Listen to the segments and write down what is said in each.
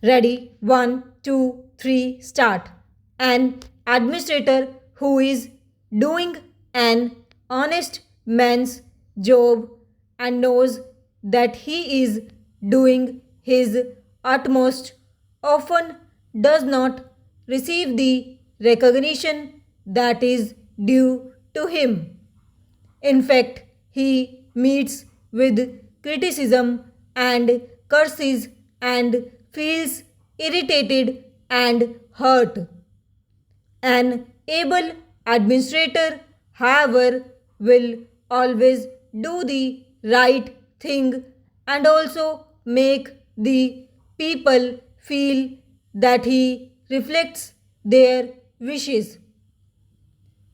Ready? One, two, three, start. An administrator who is doing an honest man's job and knows that he is doing his utmost often does not receive the recognition that is due to him. In fact, he meets with criticism and curses and feels irritated and hurt. An able administrator, however, will always do the right thing and also make the people feel that he reflects their wishes.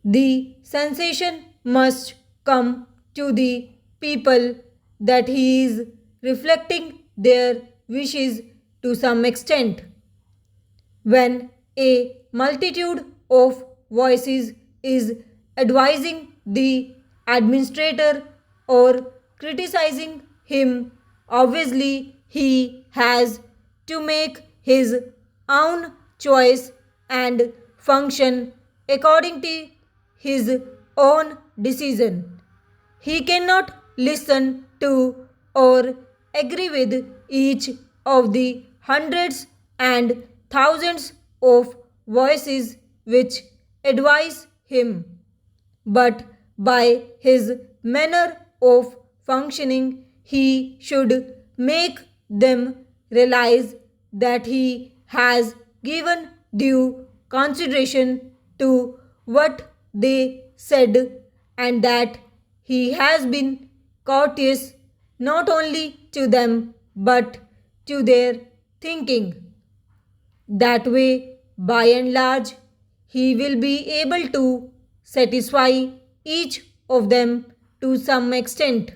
The sensation must come to the people that he is reflecting their wishes to some extent. When a multitude of voices is advising the administrator or criticizing him, obviously he has to make his own choice and function according to his own decision. He cannot listen to or agree with each of the hundreds and thousands of voices which advise him, but by his manner of functioning, he should make them realize that he has given due consideration to what they said and that he has been courteous not only to them but to their thinking. That way, by and large, he will be able to satisfy each of them to some extent.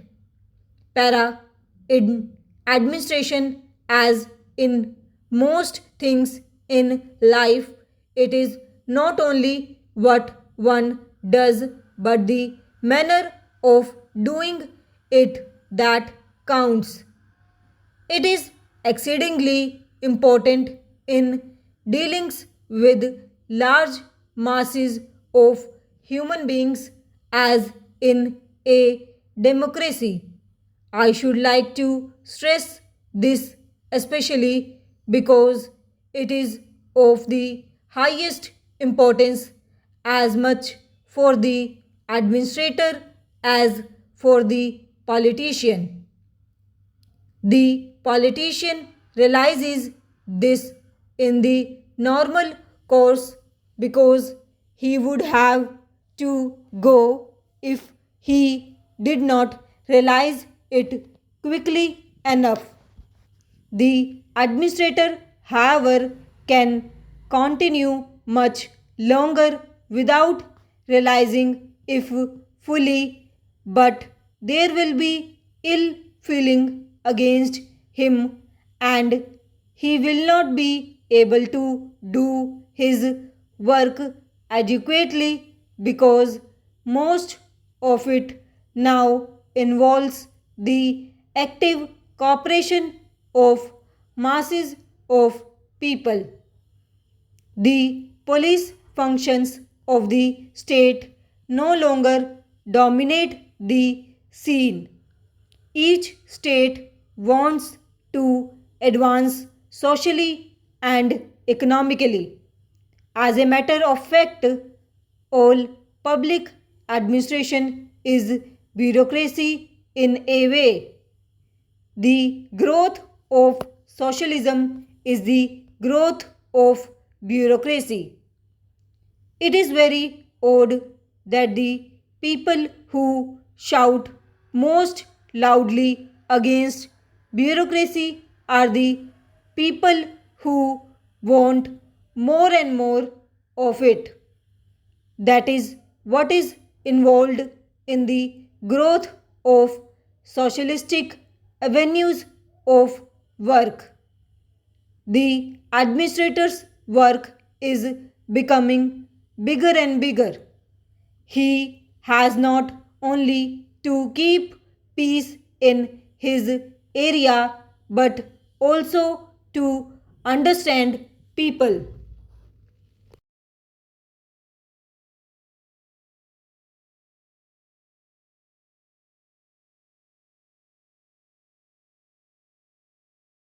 Para in administration, as in most things in life, it is not only what one does but the manner of doing it that counts. It is exceedingly important in dealings with large masses of human beings as in a democracy. I should like to stress this especially because it is of the highest importance as much for the administrator as for the politician. The politician realizes this in the normal course because he would have to go if he did not realize it quickly enough. The administrator, however, can continue much longer without realizing if fully, but there will be ill feeling against him and he will not be able to do his work adequately because most of it now involves the active cooperation of masses of people. The police functions of the state no longer dominate the scene. Each state wants to advance socially and economically. As a matter of fact, all public administration is bureaucracy in a way. The growth of socialism is the growth of bureaucracy. It is very odd that the people who shout most loudly against bureaucracy are the people who want more and more of it. That is what is involved in the growth of socialistic avenues of work. The administrator's work is becoming bigger and bigger. He has not only to keep peace in his area but also to understand people.